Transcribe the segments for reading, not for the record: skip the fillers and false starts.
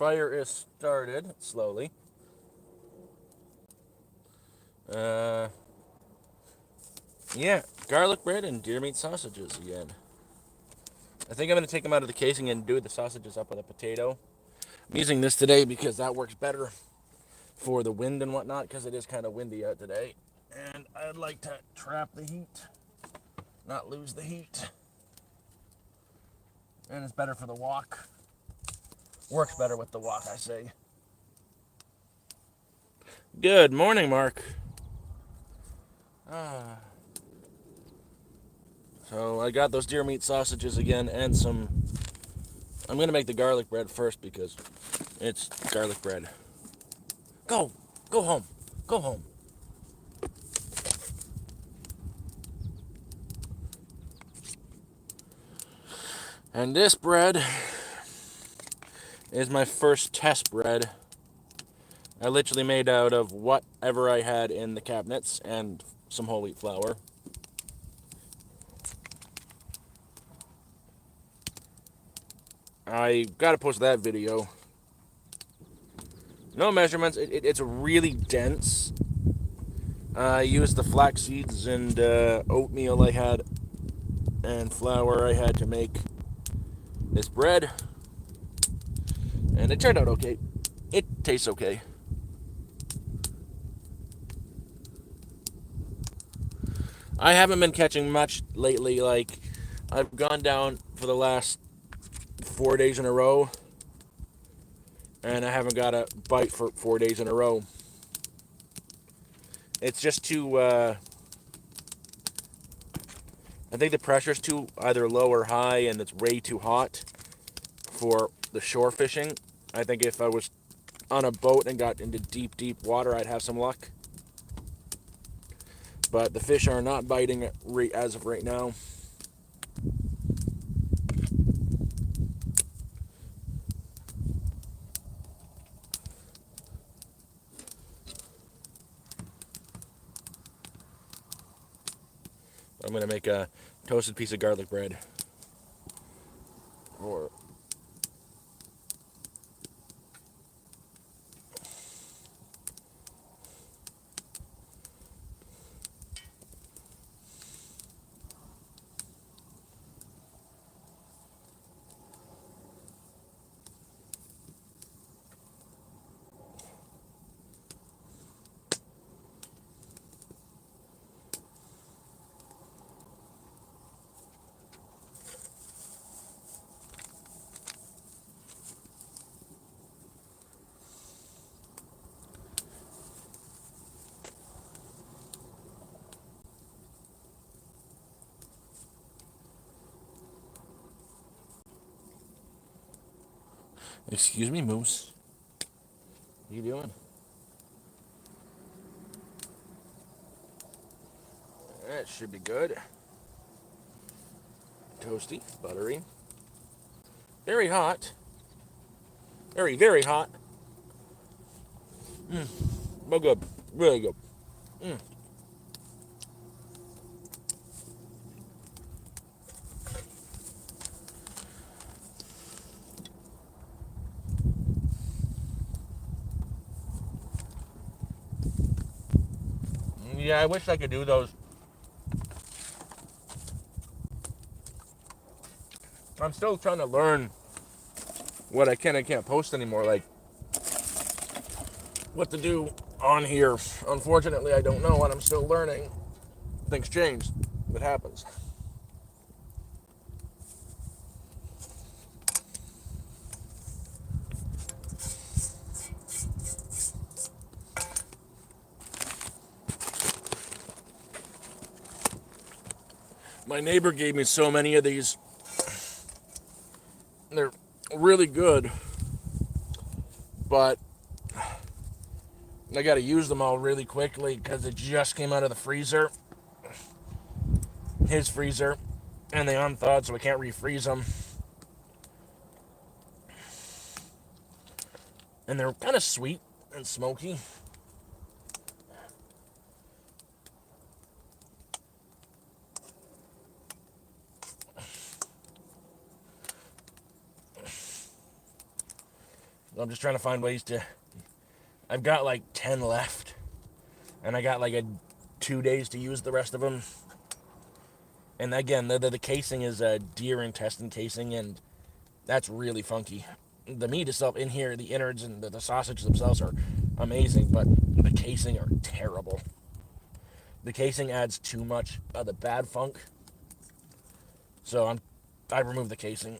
fire is started slowly. Yeah, garlic bread and deer meat sausages again. I think I'm going to take them out of the casing and do the sausages up with a potato. I'm using this today because that works better for the wind and whatnot, because it is kind of windy out today. And I'd like to trap the heat, not lose the heat. And it's better for the wok. Works better with the wok, I say. Good morning, Mark. So I got those deer meat sausages again and some. I'm going to make the garlic bread first because it's garlic bread. Go! Go home! Go home! And this bread is my first test bread. I literally made out of whatever I had in the cabinets and some whole wheat flour. I gotta post that video. No measurements. It's really dense. I used the flax seeds and oatmeal I had and flour I had to make this bread. And it turned out okay. It tastes okay. I haven't been catching much lately. Like, I've gone down for the last 4 days in a row, and I haven't got a bite for 4 days in a row. It's just too, I think the pressure's too either low or high, and it's way too hot for the shore fishing. I think if I was on a boat and got into deep, deep water, I'd have some luck. But the fish are not biting as of right now. I'm going to make a toasted piece of garlic bread. Or excuse me, Moose. What are you doing? That should be good. Toasty, buttery. Very hot. Very, very hot. But good. Really good. Yeah, I wish I could do those. I'm still trying to learn what I can and can't post anymore, like what to do on here. Unfortunately, I don't know, and I'm still learning. Things change. It happens. My neighbor gave me so many of these. They're really good, but I gotta use them all really quickly because it just came out of the freezer. His freezer. And they unthawed, so I can't refreeze them. And they're kind of sweet and smoky. I'm just trying to find ways to. I've got like 10 left, and I got like 2 days to use the rest of them. And again, the casing is a deer intestine casing, and that's really funky. The meat itself in here, the innards and the sausages themselves are amazing, but the casing are terrible. The casing adds too much of the bad funk, so I removed the casing.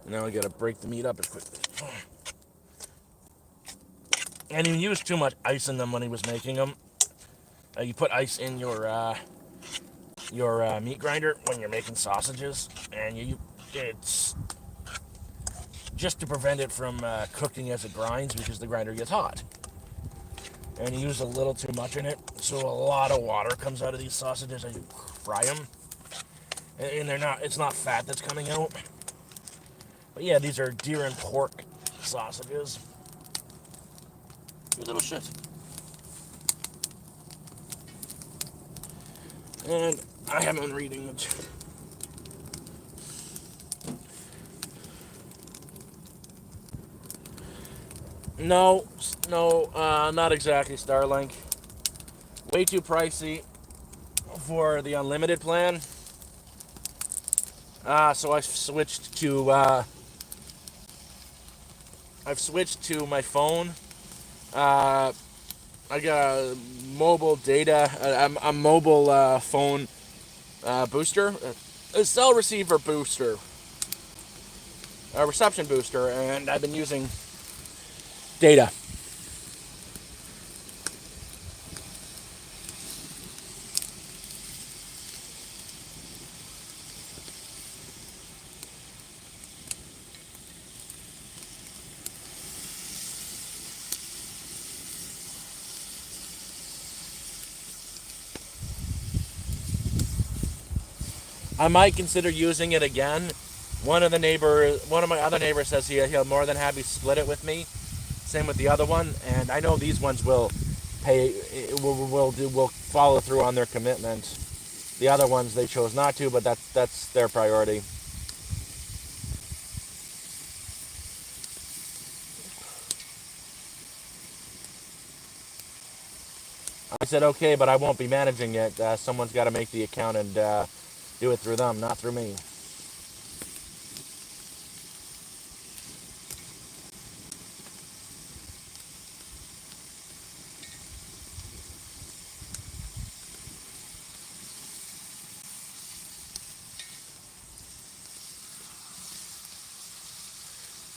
Now I gotta break the meat up as quickly. And he used too much ice in them when he was making them. You put ice in your meat grinder when you're making sausages, and it's just to prevent it from cooking as it grinds because the grinder gets hot. And you use a little too much in it, so a lot of water comes out of these sausages as you fry them. And it's not fat that's coming out. But yeah, these are deer and pork sausages. You little shit. And I haven't been reading much. No, no, not exactly Starlink. Way too pricey for the unlimited plan. So I've switched to my phone. Uh, I got a mobile data, a mobile phone booster, a cell receiver booster, a reception booster, and I've been using data. I might consider using it again. One of my other neighbors says he'll more than happy split it with me. Same with the other one, and I know these ones will pay, will follow through on their commitment. The other ones they chose not to, but that's their priority. I said okay, but I won't be managing it. Someone's got to make the account and do it through them, not through me.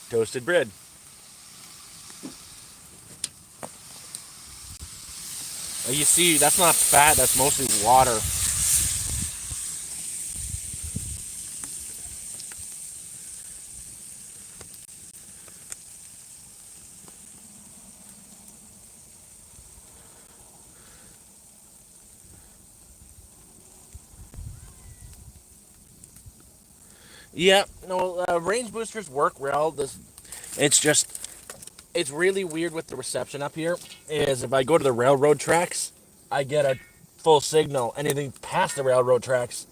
Toasted bread. You see, that's not fat. That's mostly water. Yeah, no, range boosters work well. It's just, it's really weird with the reception up here. Is if I go to the railroad tracks, I get a full signal. Anything past the railroad tracks,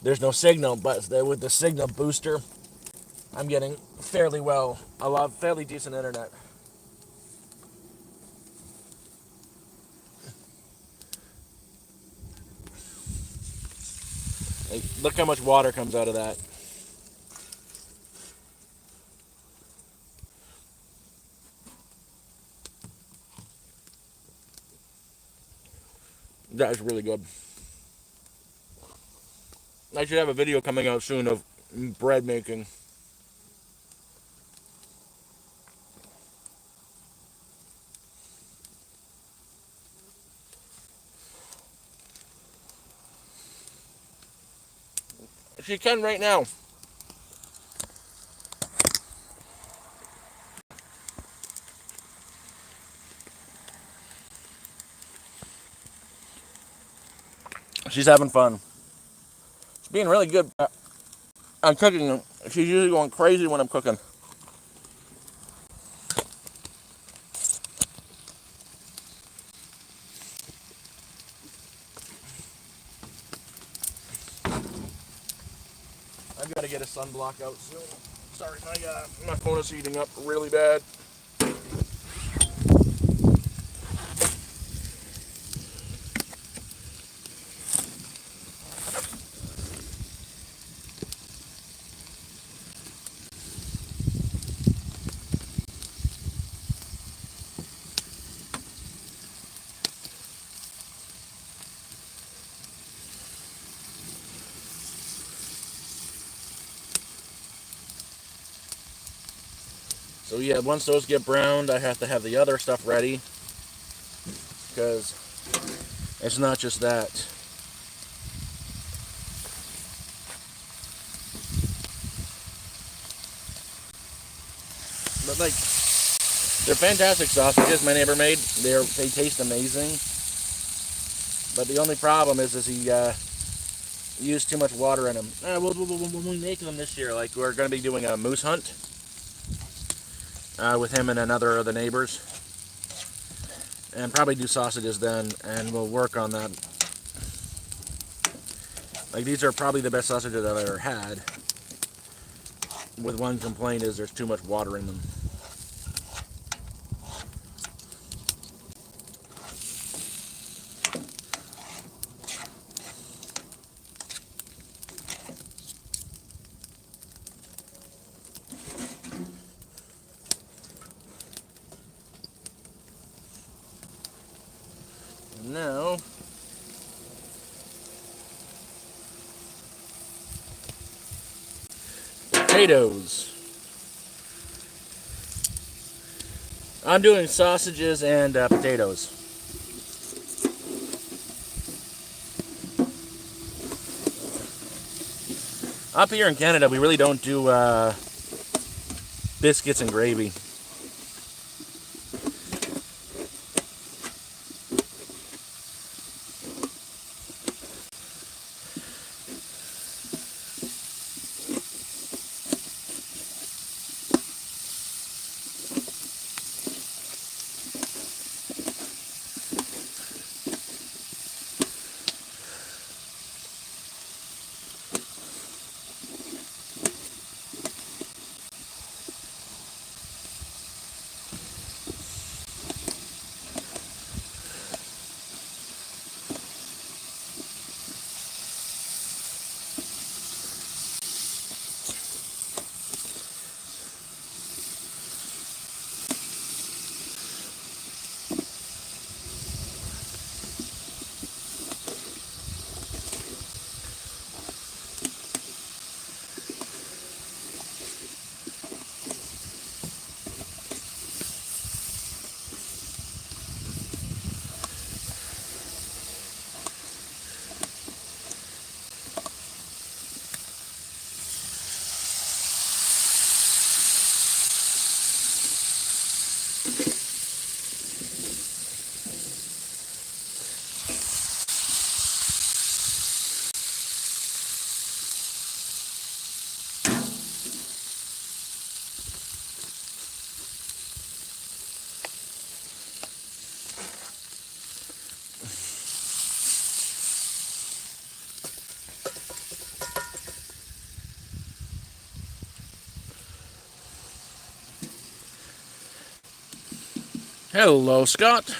there's no signal. But with the signal booster, I'm getting fairly decent internet. Like, look how much water comes out of that. That is really good. I should have a video coming out soon of bread making. She can right now. She's having fun. She's being really good. I'm cooking. She's usually going crazy when I'm cooking. I've got to get a sunblock out soon. Sorry, my phone is heating up really bad. So yeah, once those get browned, I have to have the other stuff ready, because it's not just that. But like, they're fantastic sausages my neighbor made. They taste amazing. But the only problem is he used too much water in them. When we make them this year, like we're going to be doing a moose hunt with him and another of the neighbors, and probably do sausages then, and we'll work on that. Like, these are probably the best sausages I've ever had. With one complaint is there's too much water in them. Now, potatoes. I'm doing sausages and potatoes. Up here in Canada, we really don't do biscuits and gravy. Hello, Scott.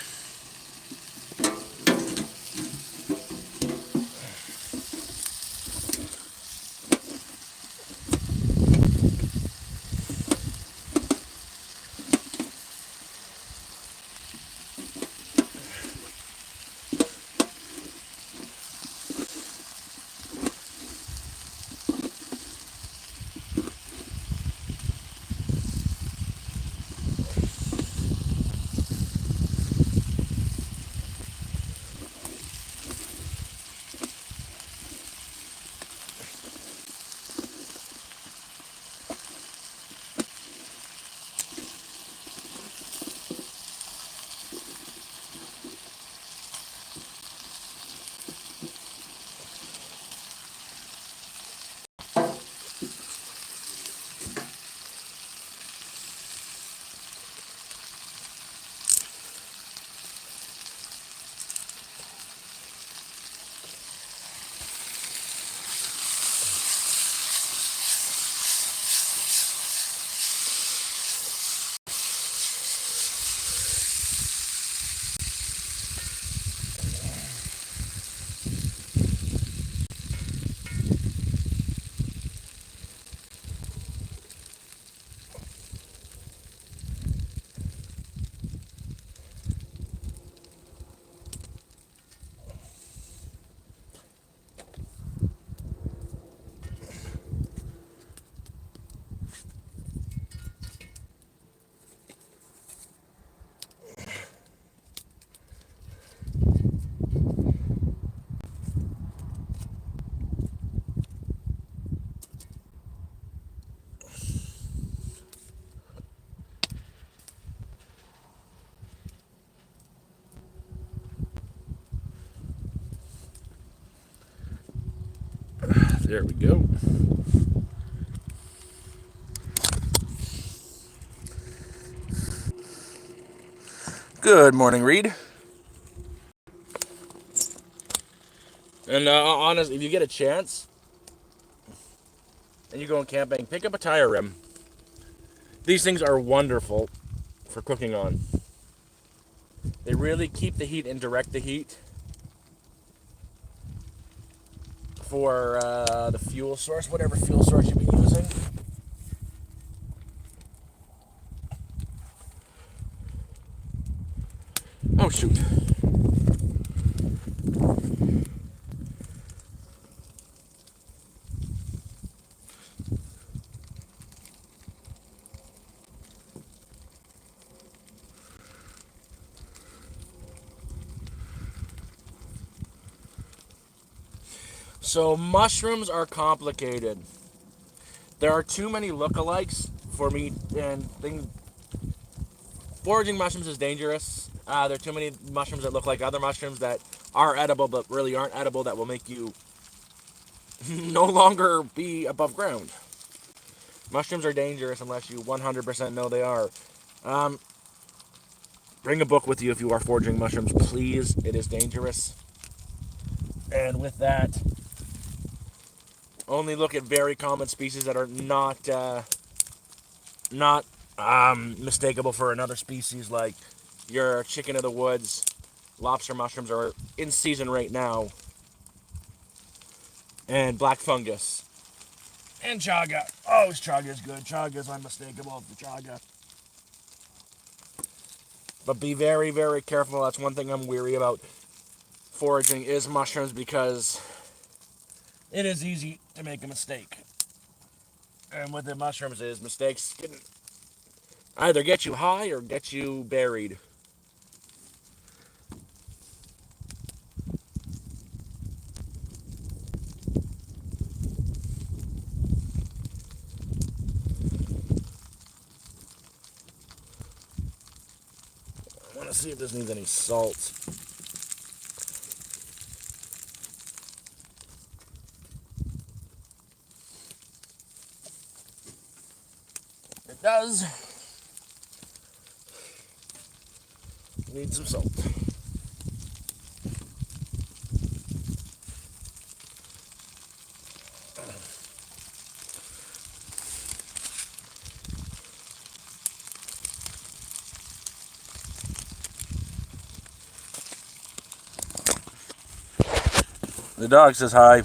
There we go. Good morning, Reed. And honestly, if you get a chance and you're going camping, pick up a tire rim. These things are wonderful for cooking on. They really keep the heat and direct the heat for the fuel source, whatever fuel source you've been using. Oh, shoot. So mushrooms are complicated. There are too many lookalikes for me, and foraging mushrooms is dangerous. There are too many mushrooms that look like other mushrooms that are edible but really aren't edible, that will make you no longer be above ground. Mushrooms are dangerous unless you 100% know they are. Um, Bring a book with you if you are foraging mushrooms, please. It is dangerous. And with that, only look at very common species that are not mistakable for another species, like your chicken of the woods. Lobster mushrooms are in season right now. And black fungus. And chaga. Oh, chaga is good. Chaga is unmistakable for chaga. But be very, very careful. That's one thing I'm weary about foraging is mushrooms, because it is easy to make a mistake. And with the mushrooms is mistakes can either get you high or get you buried. I want to see if this needs any salt. It does. Need some salt. The dog says hi.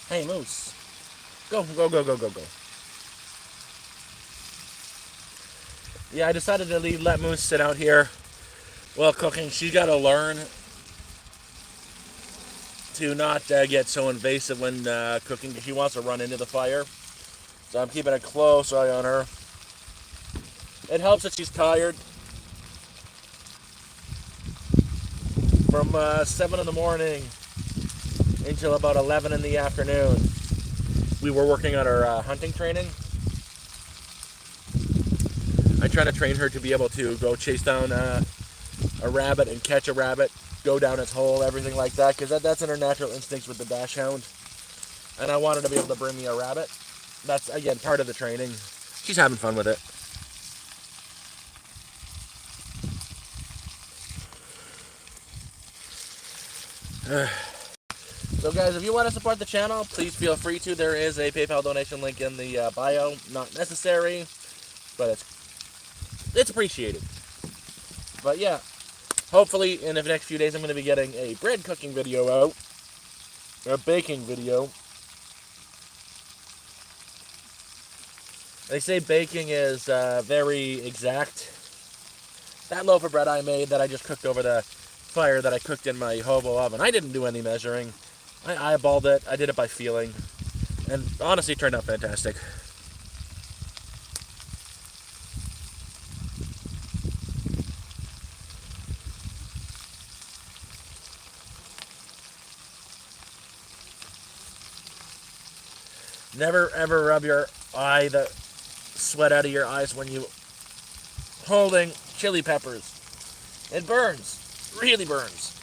Hey, Moose. Go, go, go, go, go, go. Yeah, I decided to let Moose sit out here while cooking. She's got to learn to not get so invasive when cooking, because she wants to run into the fire. So I'm keeping a close eye on her. It helps that she's tired. From 7 in the morning until about 11 in the afternoon. we were working on our hunting training. I try to train her to be able to go chase down a rabbit and catch a rabbit, go down its hole, everything like that, because that's in her natural instincts with the dachshund. And I want her to be able to bring me a rabbit. That's, again, part of the training. She's having fun with it. So guys, if you want to support the channel, please feel free to. There is a PayPal donation link in the bio. Not necessary, but it's appreciated. But yeah, hopefully in the next few days I'm going to be getting a bread cooking video out. A baking video. They say baking is very exact. That loaf of bread I made that I just cooked over the fire that I cooked in my hobo oven, I didn't do any measuring. I eyeballed it. I did it by feeling. And honestly, it turned out fantastic. Never ever rub the sweat out of your eyes when you holding chili peppers. It burns. Really burns.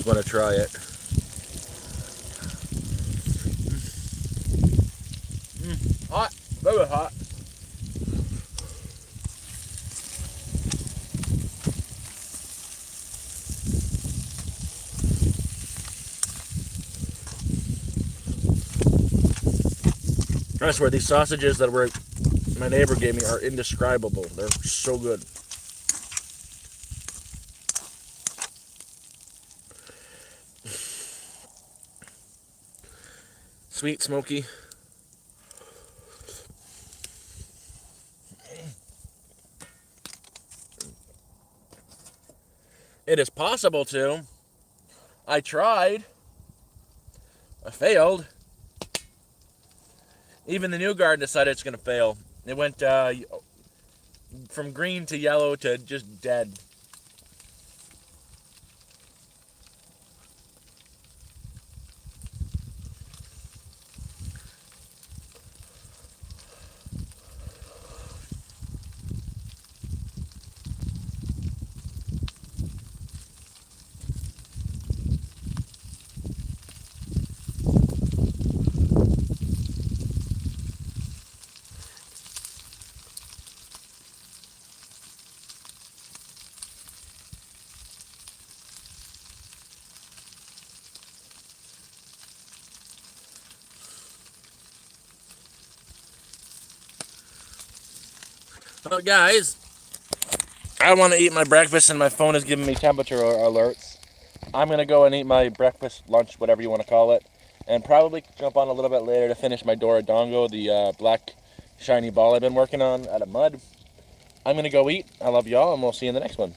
Want to try it. Hot, very hot. I swear these sausages that my neighbor gave me are indescribable. They're so good. Sweet, smoky. It is possible to. I tried. I failed. Even the new garden decided it's going to fail. It went from green to yellow to just dead. Well, guys, I want to eat my breakfast and my phone is giving me temperature alerts. I'm going to go and eat my breakfast, lunch, whatever you want to call it, and probably jump on a little bit later to finish my Doradongo, the black shiny ball I've been working on out of mud. I'm going to go eat. I love y'all, and we'll see you in the next one.